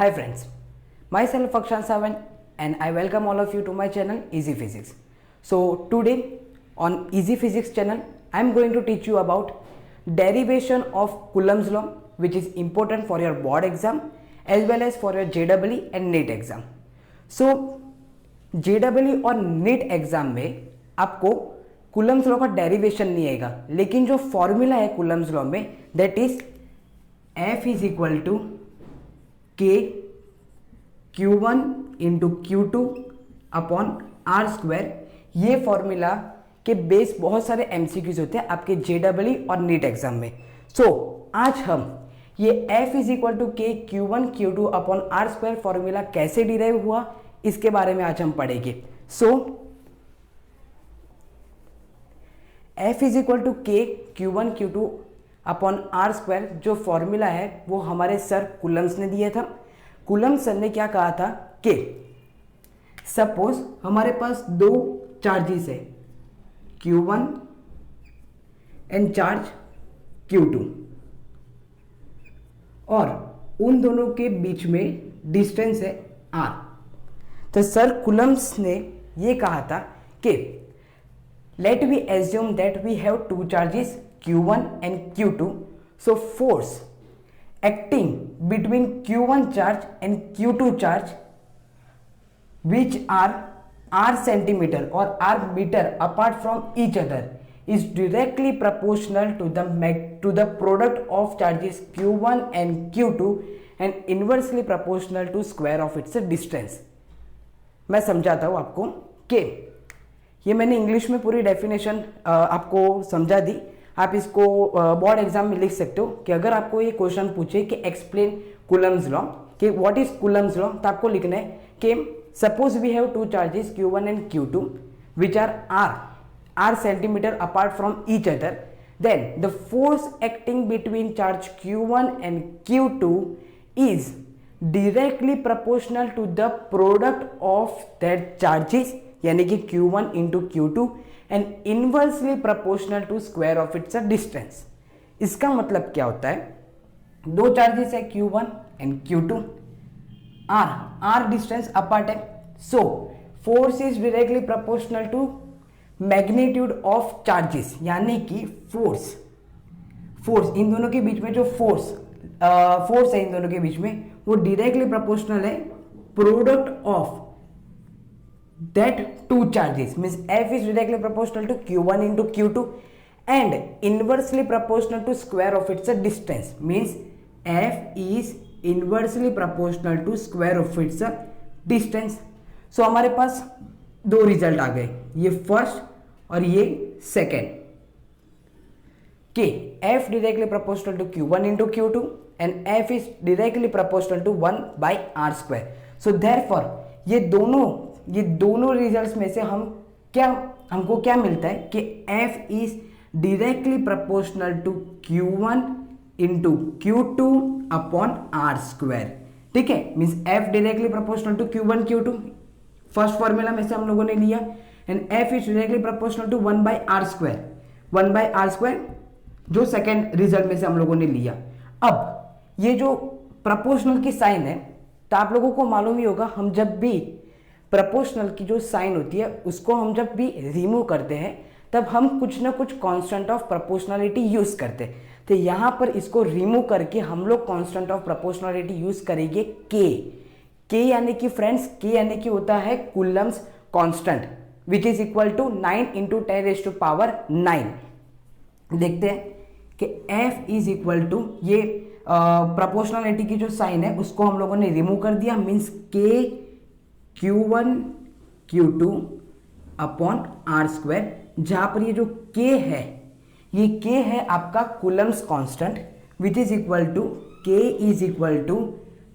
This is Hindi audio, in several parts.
Hi friends, myself Akshan Sawan and I welcome all of you to my channel Easy Physics. So today on Easy Physics channel I am going to teach you about derivation of Coulomb's law, which is important for your board exam as well as for your JEE and NEET exam. So JEE और NEET एग्जाम में आपको कूलम्स लॉ का डेरिवेशन नहीं आएगा, लेकिन जो फॉर्मूला है कूलम्स लॉ में that is F is equal to K Q1 into Q2 upon r square. ये फॉर्मूला के बेस बहुत सारे MCQs होते हैं आपके JEE और NEET एग्जाम में. सो आज हम ये F is equal to K Q1 Q2 upon r square formula कैसे डिराइव हुआ इसके बारे में आज हम पढ़ेंगे. So F is equal to K Q1 Q2 upon r square जो फॉर्मूला है वो हमारे सर कूलम्स ने दिया था. कूलम्स सर ने क्या कहा था कि सपोज हमारे पास दो चार्जेस है Q1 एंड चार्ज Q2 और उन दोनों के बीच में डिस्टेंस है R. तो सर कूलम्स ने ये कहा था कि let we assume that we have two charges Q1 and Q2. So force acting between Q1 charge and Q2 charge, which are R centimeter or R meter apart from each other, is directly proportional to the product of charges Q1 and Q2 and inversely proportional to square of its distance. मैं समझाता हूँ आपको कि ये मैंने इंग्लिश में पूरी डेफिनेशन आपको समझा दी. आप इसको बोर्ड एग्जाम में लिख सकते हो कि अगर आपको ये क्वेश्चन पूछे कि एक्सप्लेन कूलम्स लॉ कि व्हाट इज कूलम्स लॉ, तो आपको लिखना है कि suppose we have two charges Q1 and Q2 which are R centimetre apart from each other, then the force acting between charge Q1 and Q2 is directly proportional to the product of that charges यानी कि Q1 into Q2 and inversely proportional to square of its distance. इसका मतलब क्या होता है, दो चार्जेस है Q1 and Q2, R distance apart है, so force is directly proportional to magnitude of charges यानी कि फोर्स इन दोनों के बीच में जो फोर्स है इन दोनों के बीच में वो डायरेक्टली प्रोपोर्शनल है product of that two charges, means F is directly proportional to Q1 into Q2 and inversely proportional to square of its distance, means F is inversely proportional to square of its distance. So हमारे पास दो रिजल्ट आ गए, ये फर्स्ट और ये सेकेंड, कि F directly proportional to Q1 into Q2 and F is directly proportional to 1 by R square. So therefore ये दोनों रिजल्ट्स में से हमको क्या मिलता है कि F is directly proportional to Q1 into Q2 upon R square. ठीक है, means F directly proportional to Q1 Q2 first formula में से हम लोगों ने लिया and F is directly proportional to 1 by r square जो सेकेंड रिजल्ट में से हम लोगों ने लिया. अब ये जो प्रोपोर्शनल की साइन है तो आप लोगों को मालूम ही होगा, हम जब भी प्रोपोर्शनल की जो साइन होती है उसको हम जब भी रिमूव करते हैं तब हम कुछ ना कुछ कांस्टेंट ऑफ प्रोपोर्शनलिटी यूज करते हैं. तो यहाँ पर इसको रिमूव करके हम लोग कांस्टेंट ऑफ प्रोपोर्शनलिटी यूज करेंगे के यानी कि फ्रेंड्स के यानी कि होता है Coulomb's constant which is equal to 9 into 10⁻⁹. देखते हैं कि F इज इक्वल टू ये प्रोपोर्शनलिटी की जो साइन है उसको हम लोगों ने रिमूव कर दिया, मीन्स के Q1 Q2 upon r square, जहां पर ये जो K है ये K है आपका Coulomb's constant which is equal to K is equal to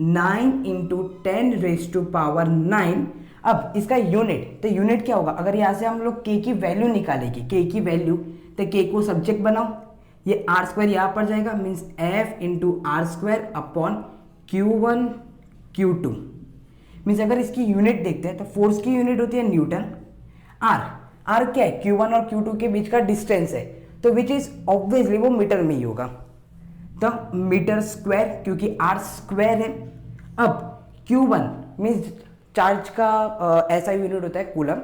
9 into 10⁻⁹. अब इसका यूनिट, तो यूनिट क्या होगा, अगर यहां से हम लोग K की वैल्यू निकालेंगे तो K को सब्जेक्ट बनाओ, ये आर स्क्वायर यहां पर जाएगा, means F into r square upon Q1 Q2. Means अगर इसकी यूनिट देखते हैं तो फोर्स की यूनिट होती है न्यूटन. आर क्या है, Q1 और Q2 के बीच का डिस्टेंस है, तो विच इज ऑब्वियसली वो मीटर में ही होगा. तो मीटर स्क्वायर क्योंकि आर स्क्वायर है. अब Q1 मीन्स चार्ज का ऐसा यूनिट होता है कूलम,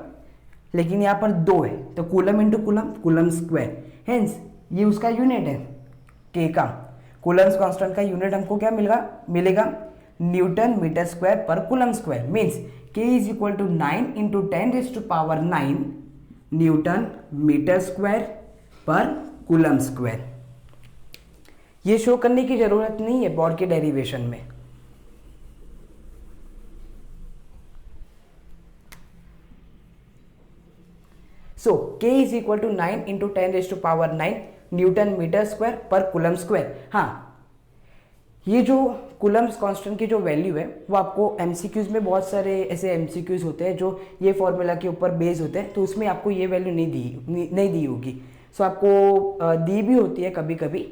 लेकिन यहाँ पर 2 है तो coulomb into coulomb, coulomb square, hence ये उसका यूनिट है के का। कूलम्स कांस्टेंट का यूनिट हमको क्या मिलेगा न्यूटन मीटर स्क्वायर पर coulomb square, means K is equal to 9 into 10⁻⁹ newton metre square पर कूलम स्क्वायर। ये शो करने की जरूरत नहीं है बोर्ड के डेरिवेशन में। So K is equal to 9 into 10⁻⁹ newton metre square पर कूलम स्क्वायर। हाँ, ये जो कूलम्स कांस्टेंट की जो वैल्यू है वो आपको एमसीक्यूज में बहुत सारे ऐसे एमसीक्यूज होते हैं जो ये फॉर्मूला के ऊपर बेस्ड होते हैं, तो उसमें आपको ये वैल्यू नहीं दी होगी। सो आपको दी भी होती है कभी कभी,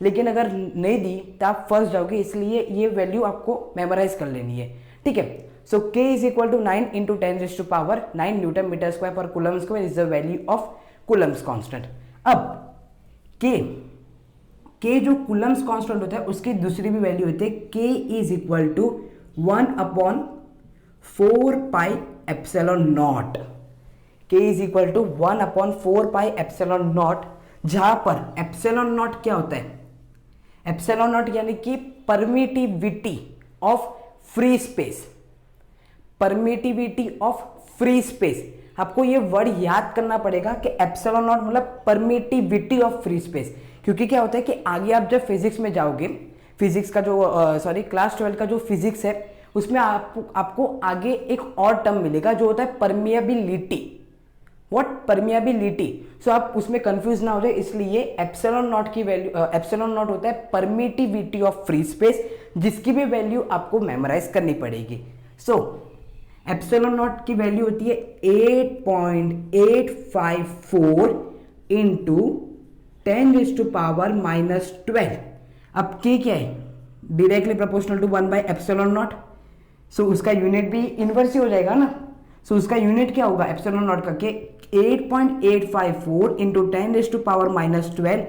लेकिन अगर नहीं दी तो आप फंस जाओगे, इसलिए ये वैल्यू आपको मेमोराइज कर लेनी है, ठीक है। So K is equal to 9 into 10⁻⁹ newton metre square पर coulomb square is the value of Coulomb's constant. अब K जो कूलम्स कांस्टेंट होता है उसकी दूसरी भी वैल्यू होती है, K is equal to 1/4πε0। K is equal to 1/4πε0, जहां पर ε0 क्या होता है, ε0 यानी कि permittivity of free space, permittivity of free space. आपको ये वर्ड याद करना पड़ेगा कि ε0 मतलब परमिटिविटी ऑफ फ्री स्पेस, क्योंकि क्या होता है कि आगे आप जब फिजिक्स में जाओगे, फिजिक्स का जो क्लास 12 का जो फिजिक्स है उसमें आपको आगे एक और टर्म मिलेगा जो होता है परमिएबिलिटी। What permeability? सो आप उसमें कंफ्यूज ना हो जाए, इसलिए ε0 की वैल्यू ε0 होता है परमिटिविटी ऑफ फ्री स्पेस, जिसकी भी वैल्यू आपको मेमोराइज करनी पड़ेगी। सो ε0 की वैल्यू होती है 8.854 इंटू 10⁻⁻12। अब K क्या है, डायरेक्टली प्रोपोर्शनल टू 1/ε0। सो उसका यूनिट भी इनवर्स ही हो जाएगा ना। सो उसका यूनिट क्या होगा ε0 का, के 8.854 इंटू 10⁻⁻12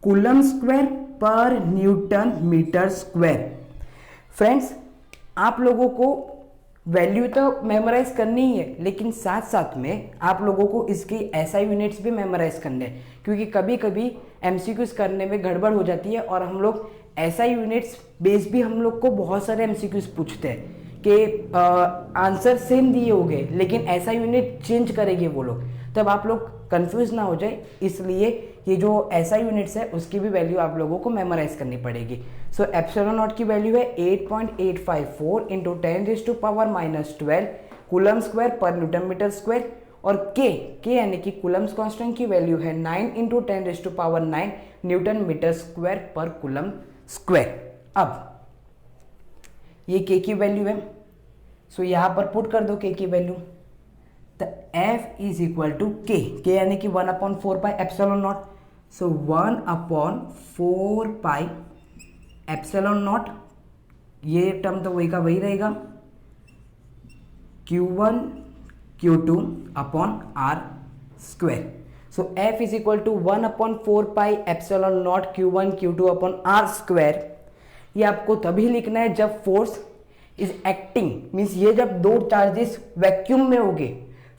कूलम स्क्वायर पर न्यूटन मीटर स्क्वायर। फ्रेंड्स, आप लोगों को वैल्यू तो मेमोराइज करनी ही है, लेकिन साथ साथ में आप लोगों को इसकी एसआई यूनिट्स भी मेमोराइज करने हैं, क्योंकि कभी कभी एमसीक्यूज करने में गड़बड़ हो जाती है और हम लोग एसआई यूनिट्स बेस भी हम लोग को बहुत सारे एमसीक्यूज पूछते हैं कि आंसर सेम दिए होंगे लेकिन ऐसा यूनिट चेंज करेंगे वो लोग, तब आप लोग कंफ्यूज ना हो जाए, इसलिए ये जो ऐसा यूनिट्स है उसकी भी वैल्यू आप लोगों को मेमोराइज करनी पड़ेगी। सो ε0 की वैल्यू है 8.854 इंटू 10⁻⁻12 कूलम स्क्वायर पर न्यूटन मीटर स्क्वायर, और के यानी कि कूलम्स कांस्टेंट की वैल्यू है 9 इंटू 10⁻9 न्यूटन मीटर स्क्वायर पर कूलम स्क्वायर। अब ये के की वैल्यू है, सो यहां पर पुट कर दो के की वैल्यू, तो F इज इक्वल टू के यानी कि 1/4πε0। सो 1/4πε0, ये टर्म तो वही का वही रहेगा, Q1 Q2 upon R square. So F is equal to 1/4πε0 Q1 Q2 upon R square. ये आपको तभी लिखना है जब फोर्स इज एक्टिंग, मीन्स ये जब दो चार्जेस वैक्यूम में होगे,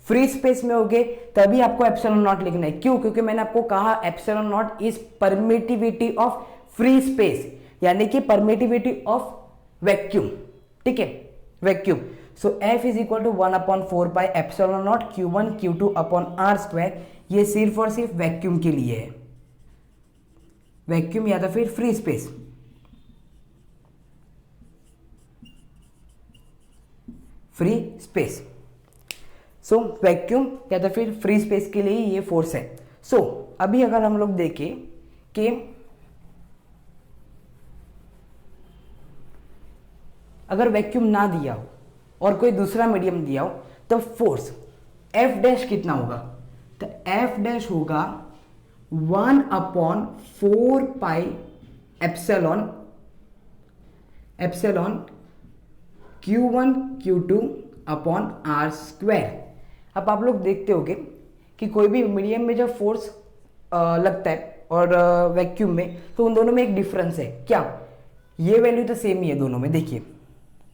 फ्री स्पेस में होगे, तभी आपको ε0 लिखना है। क्यों? क्योंकि मैंने आपको कहा ε0 is permittivity of free space, यानी कि परमिटिविटी ऑफ वैक्यूम, ठीक है, vacuum. So F is equal to 1/4πε0 Q1 Q2 upon R square. ये सिर्फ और सिर्फ वैक्यूम के लिए है, वैक्यूम या तो फिर फ्री स्पेस। फ्री स्पेस, सो वैक्यूम या तो फिर फ्री स्पेस के लिए ये फोर्स है। सो अभी अगर हम लोग देखें कि अगर वैक्यूम ना दिया हो और कोई दूसरा मीडियम दिया हो, तो फोर्स F डैश कितना होगा, तो F डैश होगा 1/4πε Q1 Q2 upon R square. अब आप लोग देखते होगे कि कोई भी मीडियम में जब फोर्स लगता है और वैक्यूम में, तो उन दोनों में एक डिफरेंस है। क्या? ये वैल्यू तो सेम ही है दोनों में, देखिए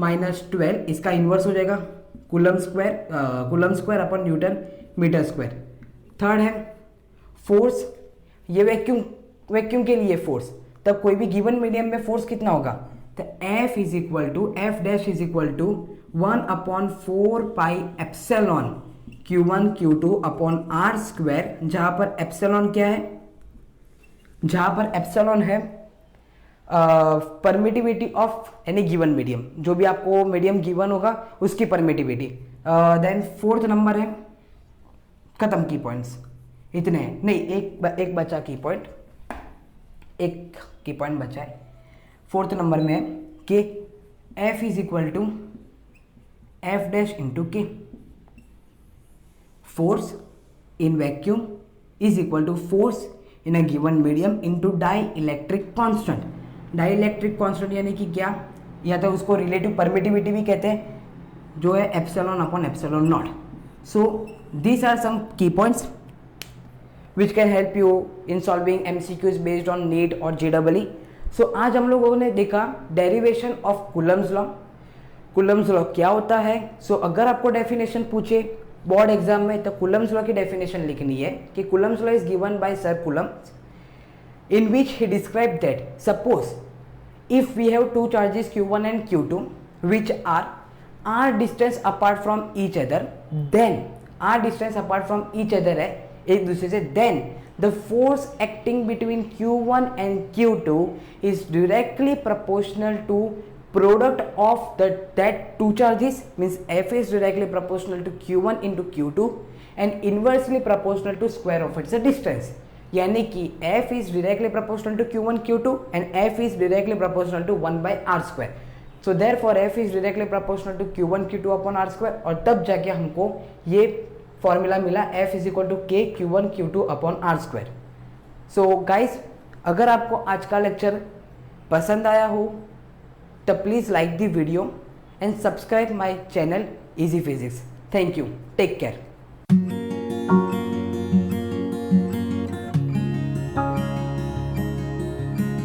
-12, इसका इन्वर्स हो जाएगा coulomb square upon newton metre square. Third है फोर्स, ये वैक्यूम के लिए फोर्स, तब कोई भी गिवन मीडियम में फोर्स कितना होगा, तो F dash is equal to 1/4 pi epsilon Q1 Q2 upon R square, जहां पर एप्सिलॉन क्या है, जहां पर एप्सिलॉन है permittivity of any given medium, जो भी आपको मीडियम गिवन होगा उसकी परमिटिविटी। देन फोर्थ नंबर है, खत्म की पॉइंट्स इतने हैं, नहीं एक बचा की पॉइंट, एक की पॉइंट बचा है। फोर्थ नंबर में है कि F is equal to F dash into K, force in vacuum is equal to force in a given medium into dielectric constant. Dielectric constant यानी कि क्या, या तो उसको रिलेटिव परमिटिविटी भी कहते हैं, जो है epsilon upon epsilon naught. So these are some key points which can help you in solving MCQs based on NEET और JEE। So आज हम लोगों ने देखा derivation of Coulomb's law. Coulomb's law क्या होता है, सो अगर आपको डेफिनेशन पूछे बोर्ड एग्जाम में तो कूलम्स लॉ की डेफिनेशन लिखनी है कि Coulomb's law is given by sir coulomb in which he described that suppose if we have two charges q1 and q2 which are r distance apart from each other, then r distance apart from each other है एक दूसरे से, then the force acting between q1 and q2 is directly proportional to product of that two charges, means F is directly proportional to q1 into q2 and inversely proportional to square of its distance। यानी कि F is directly proportional to Q1 Q2 and F is directly proportional to 1 by R square। So therefore F is directly proportional to Q1 Q2 upon R square, और तब जाके हमको ये फॉर्मूला मिला F is equal to K Q1 Q2 upon R square। So guys, अगर आपको आज का लेक्चर पसंद आया हो तो please like the video and subscribe my channel easy physics. Thank you, take care.